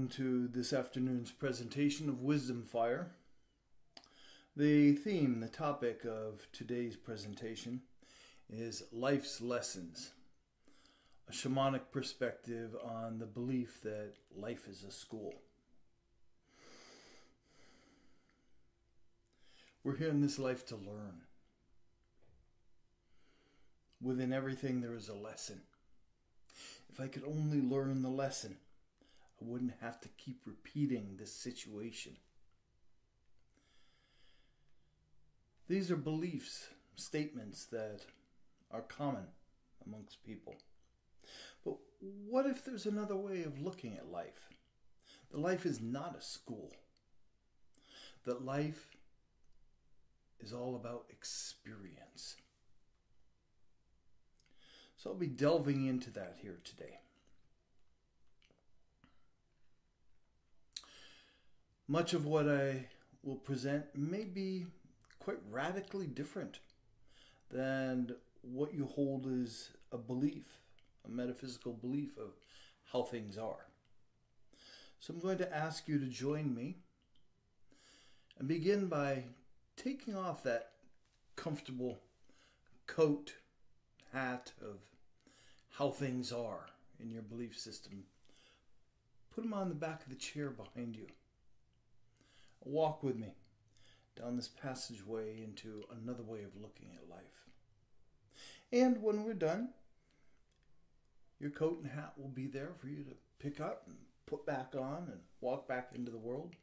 to this afternoon's presentation of Wisdom Fire. The theme, the topic of today's presentation is life's lessons, a shamanic perspective on the belief that life is a school. We're here in this life to learn. Within everything there is a lesson. If I could only learn the lesson, I wouldn't have to keep repeating this situation. These are beliefs, statements that are common amongst people. But what if there's another way of looking at life? That life is not a school. That life is all about experience. So I'll be delving into that here today. Much of what I will present may be quite radically different than what you hold as a belief, a metaphysical belief of how things are. So I'm going to ask you to join me and begin by taking off that comfortable coat, hat of how things are in your belief system. Put them on the back of the chair behind you. Walk with me down this passageway into another way of looking at life. And when we're done, your coat and hat will be there for you to pick up and put back on and walk back into the world.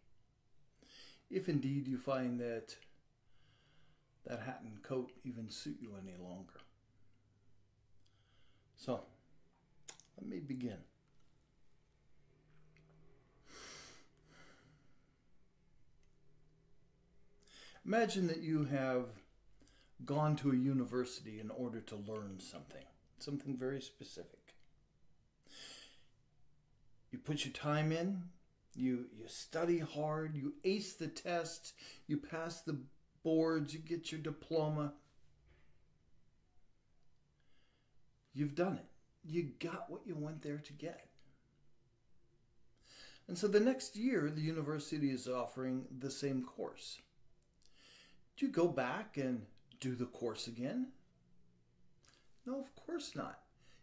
If indeed you find that hat and coat even suit you any longer. So, let me begin. Imagine that you have gone to a university in order to learn something very specific. You put your time in, you study hard, you ace the test, you pass the boards, you get your diploma. You've done it. You got what you went there to get. And so the next year, the university is offering the same course. Do you go back and do the course again? No, of course not.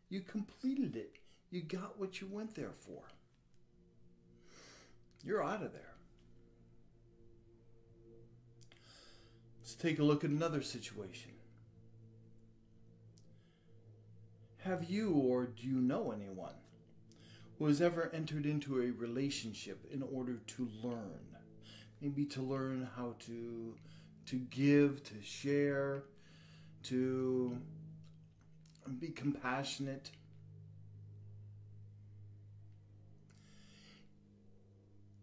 You completed it. You got what you went there for. You're out of there. Let's take a look at another situation. Have you or do you know anyone who has ever entered into a relationship in order to learn? Maybe to learn how to give, to share, to be compassionate.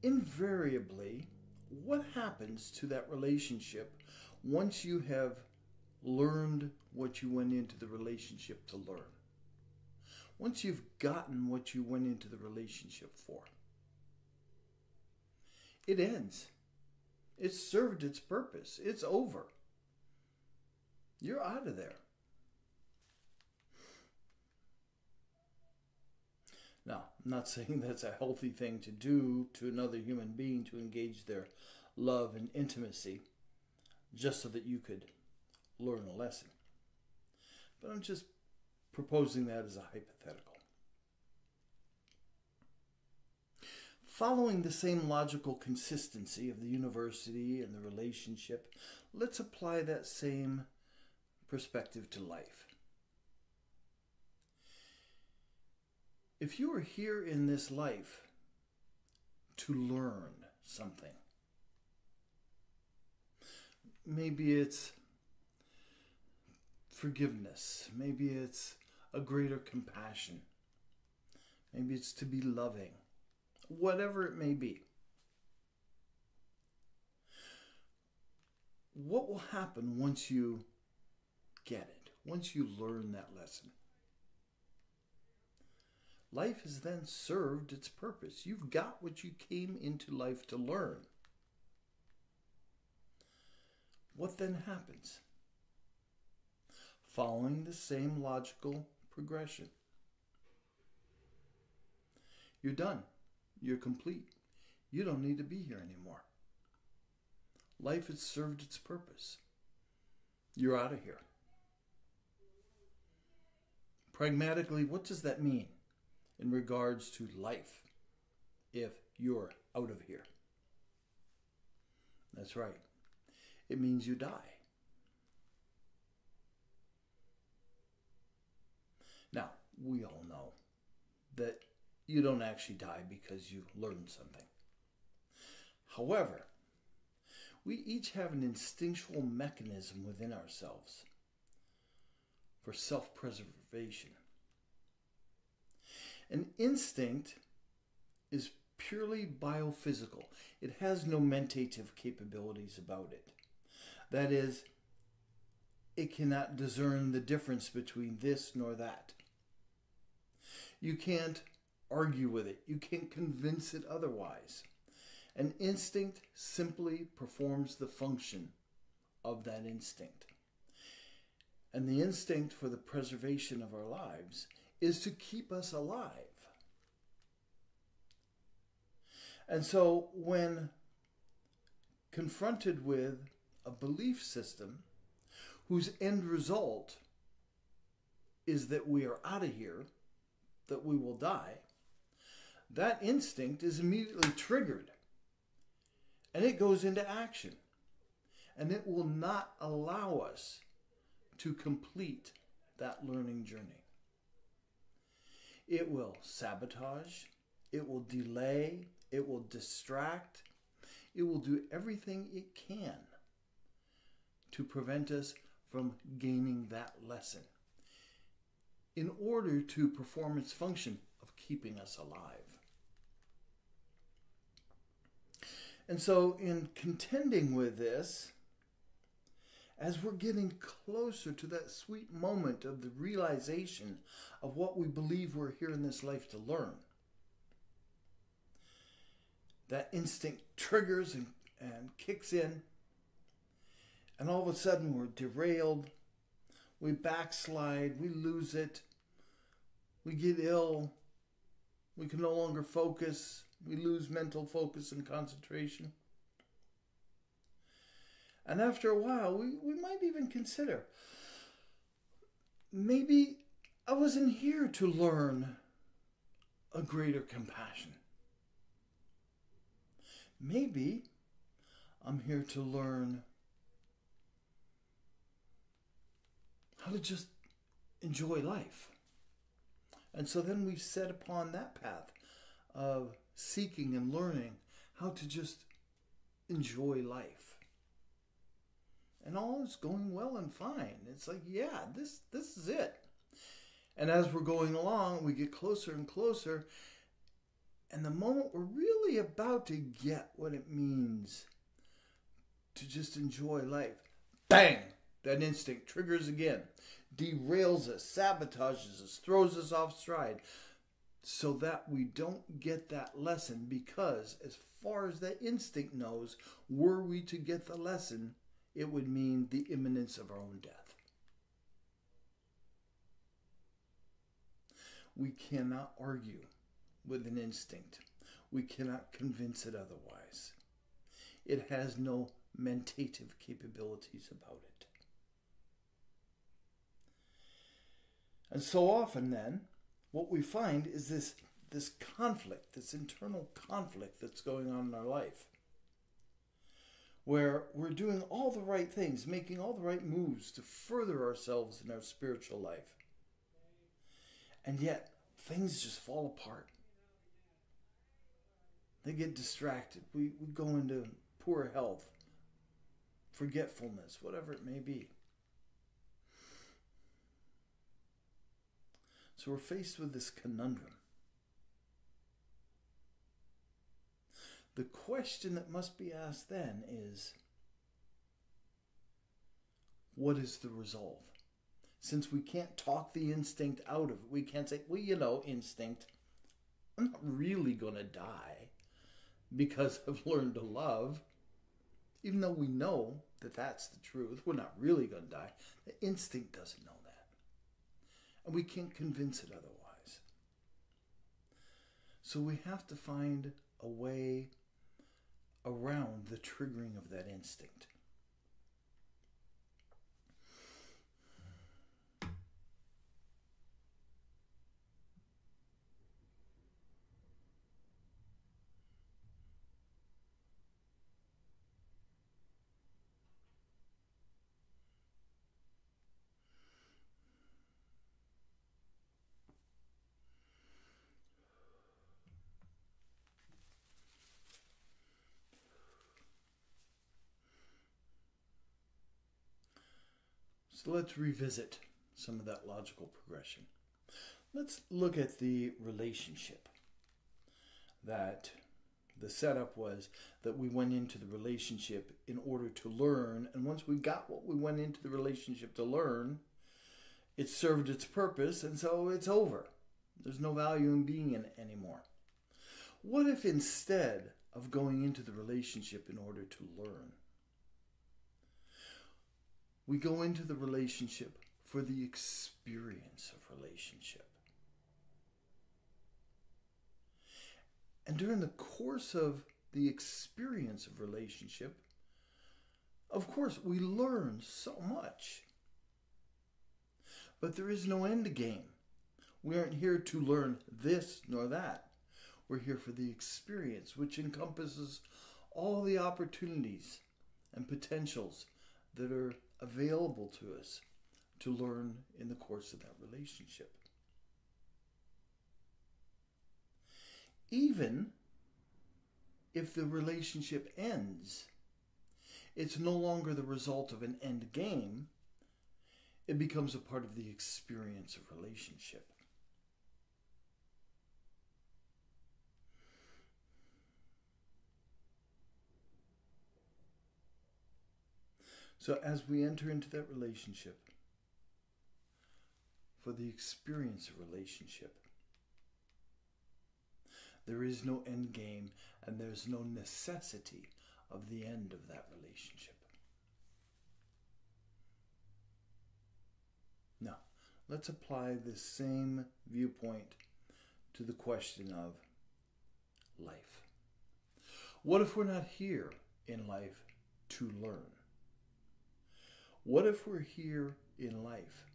Invariably, what happens to that relationship once you have learned what you went into the relationship to learn? Once you've gotten what you went into the relationship for? It ends. It's served its purpose. It's over. You're out of there. Now, I'm not saying that's a healthy thing to do to another human being, to engage their love and intimacy just so that you could learn a lesson. But I'm just proposing that as a hypothetical. Following the same logical consistency of the university and the relationship, let's apply that same perspective to life. If you are here in this life to learn something, maybe it's forgiveness, maybe it's a greater compassion, maybe it's to be loving, whatever it may be. What will happen once you get it, once you learn that lesson? Life has then served its purpose. You've got what you came into life to learn. What then happens? Following the same logical progression. You're done. You're complete. You don't need to be here anymore. Life has served its purpose. You're out of here. Pragmatically, what does that mean in regards to life if you're out of here? That's right. It means you die. Now, we all know that you don't actually die because you learned something. However, we each have an instinctual mechanism within ourselves for self-preservation. An instinct is purely biophysical. It has no mentative capabilities about it. That is, it cannot discern the difference between this nor that. You can't argue with it. You can't convince it otherwise. An instinct simply performs the function of that instinct. And the instinct for the preservation of our lives is to keep us alive. And so when confronted with a belief system whose end result is that we are out of here, that we will die, that instinct is immediately triggered and it goes into action. And it will not allow us to complete that learning journey. It will sabotage, it will delay, it will distract, it will do everything it can to prevent us from gaining that lesson in order to perform its function of keeping us alive. And so in contending with this, as we're getting closer to that sweet moment of the realization of what we believe we're here in this life to learn, that instinct triggers and kicks in, and all of a sudden we're derailed, we backslide, we lose it, we get ill, we can no longer focus, we lose mental focus and concentration. And after a while, we might even consider, maybe I wasn't here to learn a greater compassion. Maybe I'm here to learn how to just enjoy life. And so then we set upon that path of seeking and learning how to just enjoy life. And all is going well and fine. It's like, yeah, this is it. And as we're going along, we get closer and closer. And the moment we're really about to get what it means to just enjoy life, bang! That instinct triggers again, derails us, sabotages us, throws us off stride, so that we don't get that lesson, because as far as that instinct knows, were we to get the lesson, it would mean the imminence of our own death. We cannot argue with an instinct. We cannot convince it otherwise. It has no mentative capabilities about it. And so often then, what we find is this conflict, this internal conflict that's going on in our life, where we're doing all the right things, making all the right moves to further ourselves in our spiritual life. And yet, things just fall apart. They get distracted. We go into poor health, forgetfulness, whatever it may be. So we're faced with this conundrum. The question that must be asked then is, what is the resolve? Since we can't talk the instinct out of it, we can't say, well, instinct, I'm not really going to die because I've learned to love. Even though we know that that's the truth, we're not really going to die. The instinct doesn't know that. And we can't convince it otherwise. So we have to find a way around the triggering of that instinct. So let's revisit some of that logical progression. Let's look at the relationship. That the setup was that we went into the relationship in order to learn, and once we got what we went into the relationship to learn, it served its purpose, and so it's over. There's no value in being in it anymore. What if instead of going into the relationship in order to learn, we go into the relationship for the experience of relationship? And during the course of the experience of relationship, of course, we learn so much. But there is no end game. We aren't here to learn this nor that. We're here for the experience, which encompasses all the opportunities and potentials that are available to us to learn in the course of that relationship. Even if the relationship ends, it's no longer the result of an end game. It becomes a part of the experience of relationship. So as we enter into that relationship, for the experience of relationship, there is no end game and there's no necessity of the end of that relationship. Now, let's apply this same viewpoint to the question of life. What if we're not here in life to learn? What if we're here in life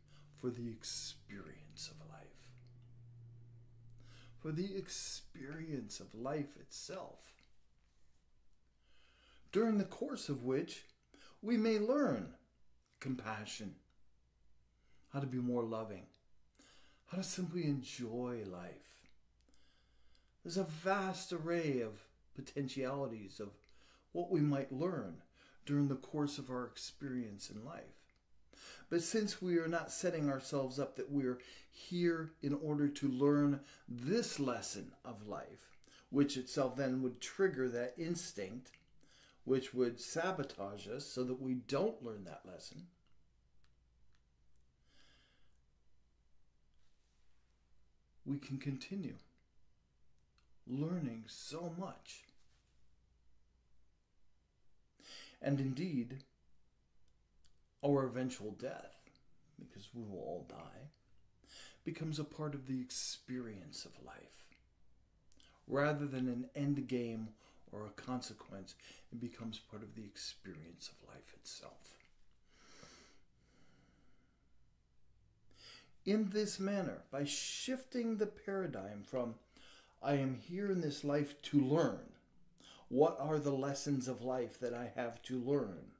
for the experience of life? For the experience of life itself, during the course of which we may learn compassion, how to be more loving, how to simply enjoy life. There's a vast array of potentialities of what we might learn during the course of our experience in life. But since we are not setting ourselves up that we're here in order to learn this lesson of life, which itself then would trigger that instinct, which would sabotage us so that we don't learn that lesson, we can continue learning so much. And indeed, our eventual death, because we will all die, becomes a part of the experience of life. Rather than an end game or a consequence, it becomes part of the experience of life itself. In this manner, by shifting the paradigm from I am here in this life to learn, what are the lessons of life that I have to learn,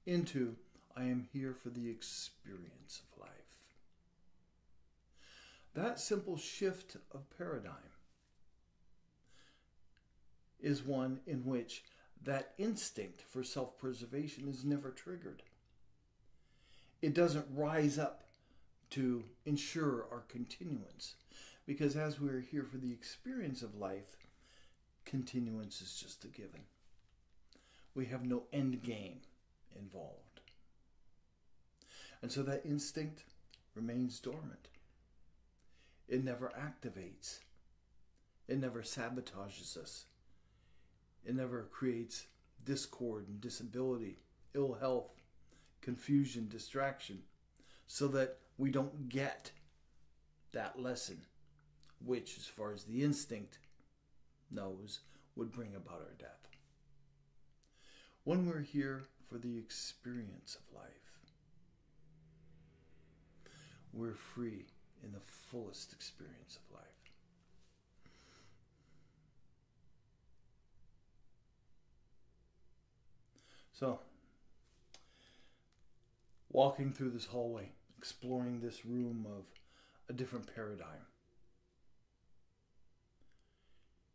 into I am here for the experience of life. That simple shift of paradigm is one in which that instinct for self-preservation is never triggered. It doesn't rise up to ensure our continuance, because as we're here for the experience of life, continuance is just a given. We have no end game involved. And so that instinct remains dormant. It never activates. It never sabotages us. It never creates discord and disability, ill health, confusion, distraction, so that we don't get that lesson which, as far as the instinct knows, would bring about our death. When we're here for the experience of life, we're free in the fullest experience of life. So, walking through this hallway, exploring this room of a different paradigm.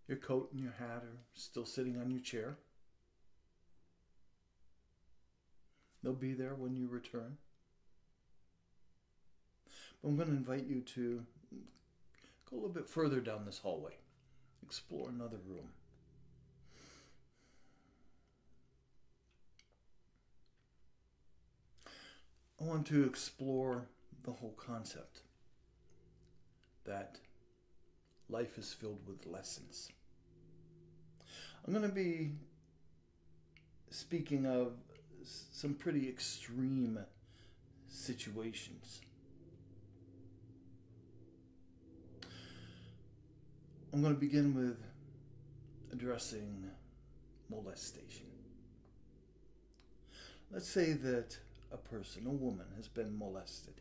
Your coat and your hat are still sitting on your chair. They'll be there when you return. But I'm going to invite you to go a little bit further down this hallway. Explore another room. I want to explore the whole concept that life is filled with lessons. I'm going to be speaking of some pretty extreme situations. I'm going to begin with addressing molestation. Let's say that a person, a woman, has been molested.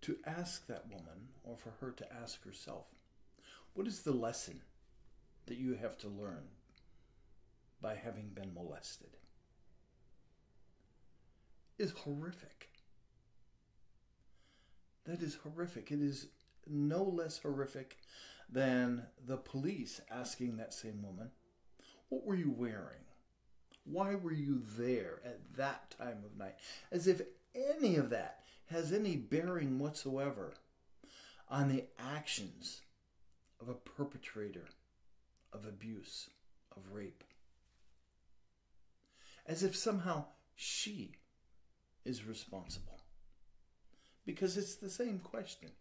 To ask that woman, or for her to ask herself, what is the lesson that you have to learn by having been molested? Is horrific. That is horrific. It is no less horrific than the police asking that same woman, what were you wearing? Why were you there at that time of night? As if any of that has any bearing whatsoever on the actions of a perpetrator of abuse, of rape. As if somehow she is responsible. Because it's the same question.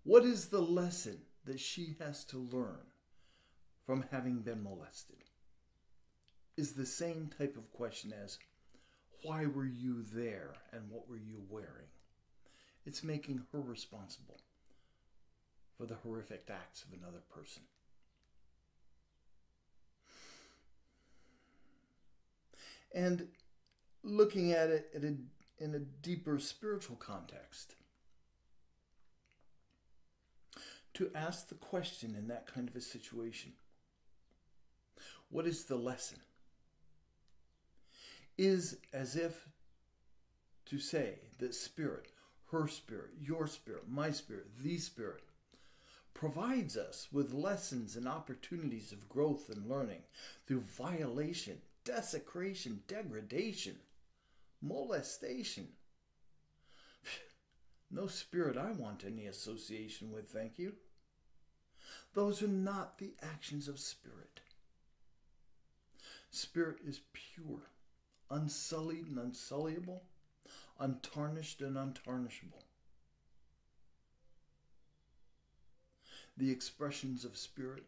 What is the lesson that she has to learn from having been molested? Is the same type of question as, why were you there and what were you wearing? It's making her responsible for the horrific acts of another person. And looking at it in a deeper spiritual context, to ask the question in that kind of a situation, what is the lesson? Is as if to say that spirit, her spirit, your spirit, my spirit, the spirit, provides us with lessons and opportunities of growth and learning through violation, desecration, degradation, molestation. No spirit I want any association with, thank you. Those are not the actions of spirit. Spirit is pure, unsullied and unsulliable, untarnished and untarnishable. The expressions of spirit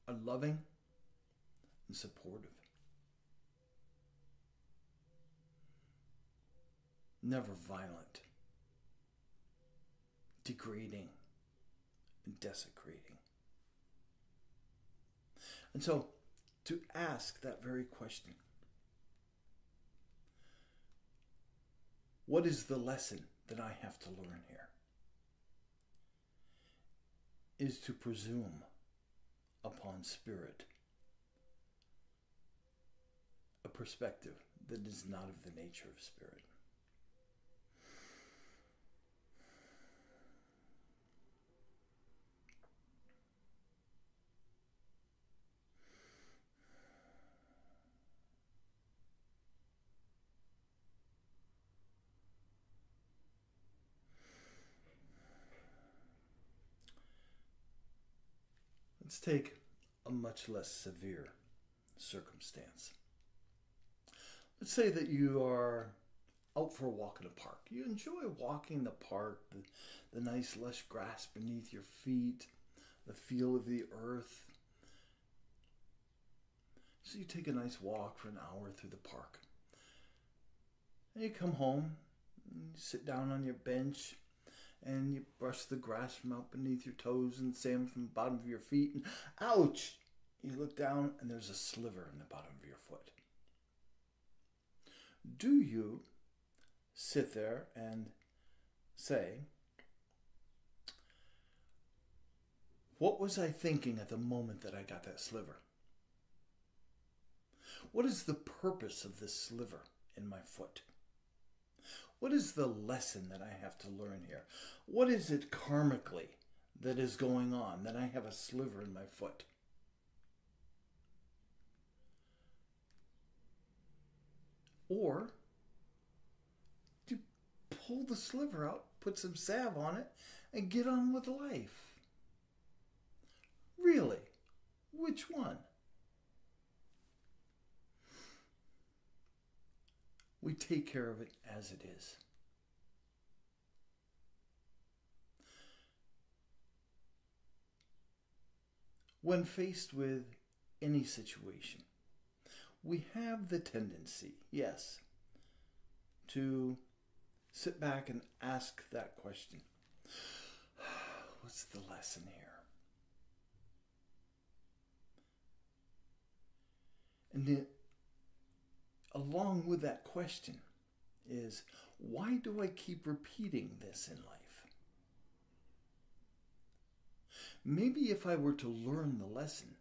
are loving and supportive. Never violent, degrading, and desecrating. And so, to ask that very question, what is the lesson that I have to learn here? Is to presume upon spirit a perspective that is not of the nature of spirit. Let's take a much less severe circumstance. Let's say that you are out for a walk in a park. You enjoy walking the park, the nice lush grass beneath your feet, the feel of the earth. So you take a nice walk for an hour through the park. And you come home, and you sit down on your bench, and you brush the grass from out beneath your toes and sand from the bottom of your feet, and ouch! You look down, and there's a sliver in the bottom of your foot. Do you sit there and say, what was I thinking at the moment that I got that sliver? What is the purpose of this sliver in my foot? What is the lesson that I have to learn here? What is it karmically that is going on that I have a sliver in my foot? Or do you pull the sliver out, put some salve on it, and get on with life? Really? Which one? We take care of it as it is. When faced with any situation, we have the tendency, yes, to sit back and ask that question. What's the lesson here? And then, along with that question is, why do I keep repeating this in life? Maybe if I were to learn the lesson,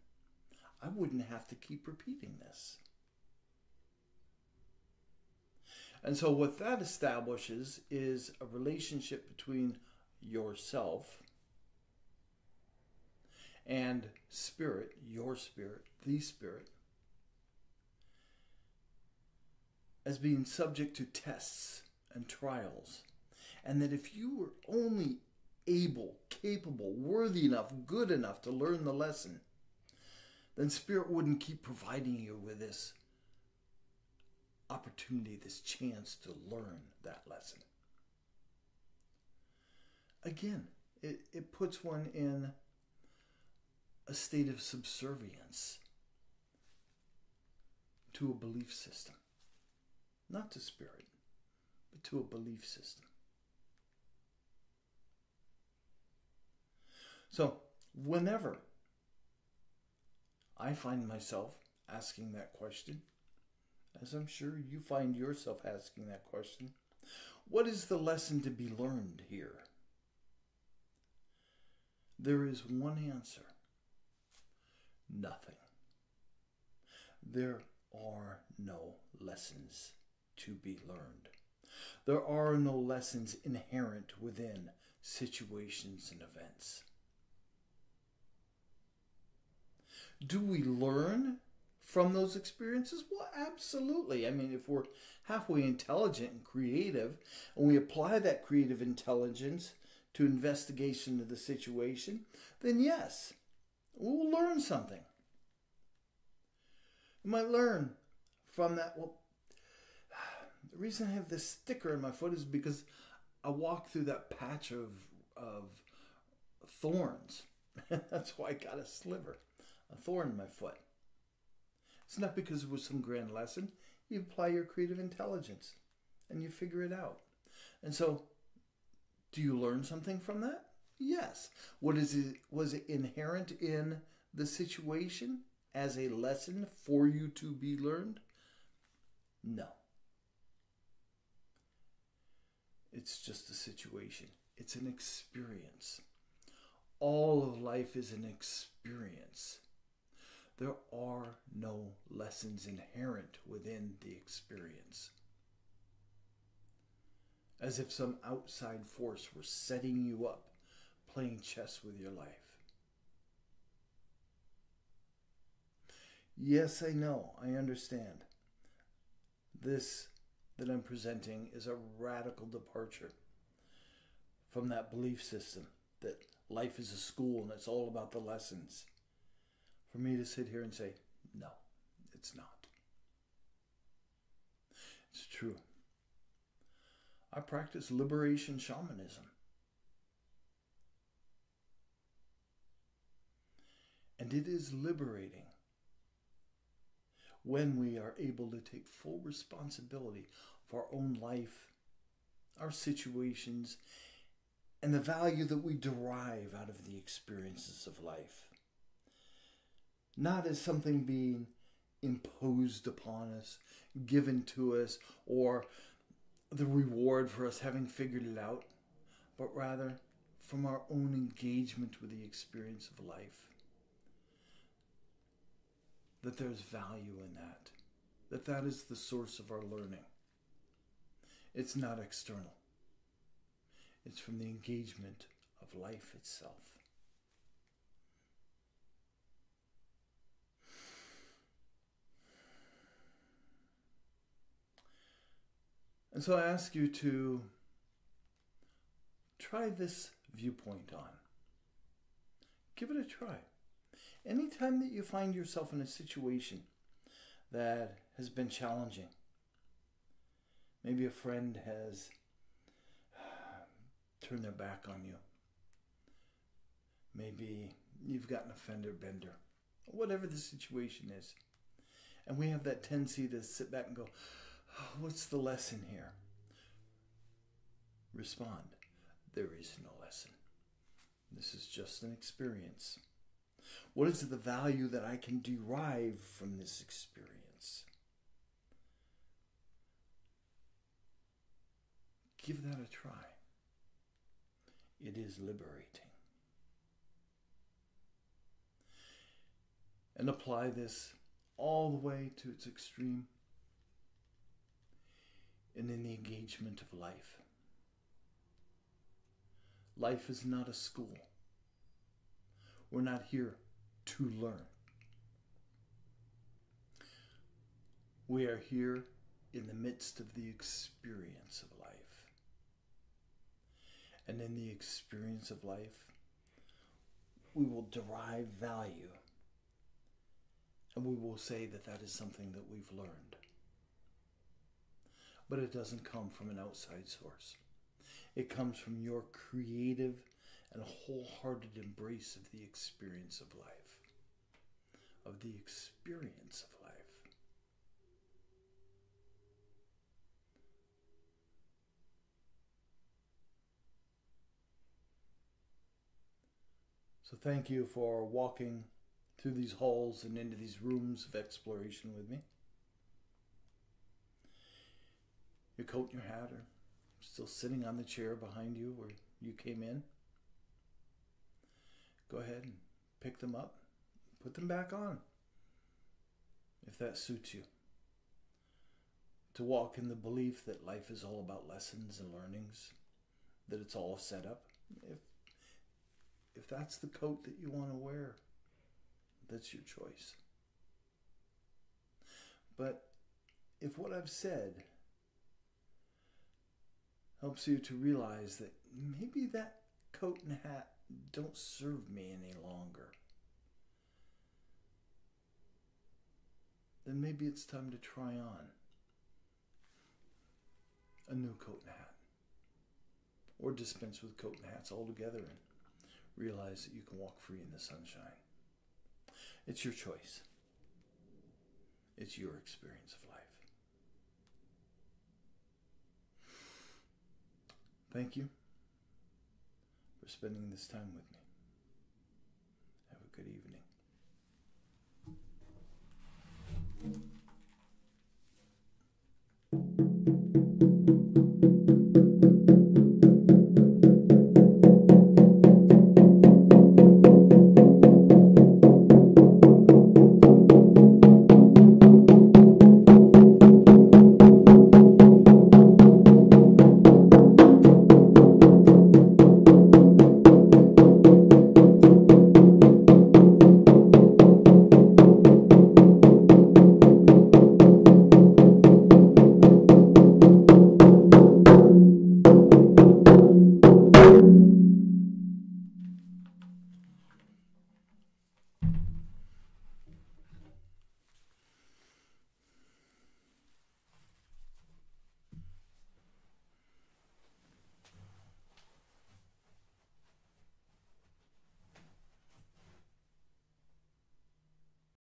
I wouldn't have to keep repeating this. And so what that establishes is a relationship between yourself and spirit, your spirit, the spirit, as being subject to tests and trials. And that if you were only able, capable, worthy enough, good enough to learn the lesson, then Spirit wouldn't keep providing you with this opportunity, this chance to learn that lesson. Again, it puts one in a state of subservience to a belief system. Not to Spirit, but to a belief system. So, whenever I find myself asking that question, as I'm sure you find yourself asking that question, what is the lesson to be learned here? There is one answer. Nothing. There are no lessons to be learned. There are no lessons inherent within situations and events. Do we learn from those experiences? Well, absolutely. I mean, if we're halfway intelligent and creative, and we apply that creative intelligence to investigation of the situation, then yes, we'll learn something. You might learn from that. Well, the reason I have this sticker in my foot is because I walked through that patch of thorns. That's why I got a sliver, a thorn in my foot. It's not because it was some grand lesson. You apply your creative intelligence and you figure it out. And so, do you learn something from that? Yes. Was it inherent in the situation as a lesson for you to be learned? No. It's just a situation. It's an experience. All of life is an experience. There are no lessons inherent within the experience. As if some outside force were setting you up, playing chess with your life. Yes, I know, I understand. This that I'm presenting is a radical departure from that belief system that life is a school and it's all about the lessons. For me to sit here and say, no, it's not. It's true. I practice liberation shamanism. And it is liberating when we are able to take full responsibility for our own life, our situations, and the value that we derive out of the experiences of life. Not as something being imposed upon us, given to us, or the reward for us having figured it out, but rather from our own engagement with the experience of life. That there's value in that that is the source of our learning. It's not external. It's from the engagement of life itself. And so I ask you to try this viewpoint on. Give it a try. Anytime that you find yourself in a situation that has been challenging, maybe a friend has turned their back on you, maybe you've gotten a fender bender, whatever the situation is, and we have that tendency to sit back and go, oh, what's the lesson here? Respond, there is no lesson. This is just an experience. What is the value that I can derive from this experience? Give that a try. It is liberating. And apply this all the way to its extreme and in the engagement of life. Life is not a school. We're not here to learn. We are here in the midst of the experience of life. And in the experience of life, we will derive value. And we will say that that is something that we've learned. But it doesn't come from an outside source. It comes from your creative and wholehearted embrace of the experience of life. Of the experience of life. So thank you for walking through these halls and into these rooms of exploration with me. Your coat and your hat are still sitting on the chair behind you where you came in. Go ahead and pick them up. Put them back on if that suits you. To walk in the belief that life is all about lessons and learnings, that it's all set up. If that's the coat that you want to wear, that's your choice. But if what I've said helps you to realize that maybe that coat and hat don't serve me any longer, then maybe it's time to try on a new coat and hat. Or dispense with coat and hats altogether and realize that you can walk free in the sunshine. It's your choice. It's your experience of life. Thank you for spending this time with me. Have a good evening.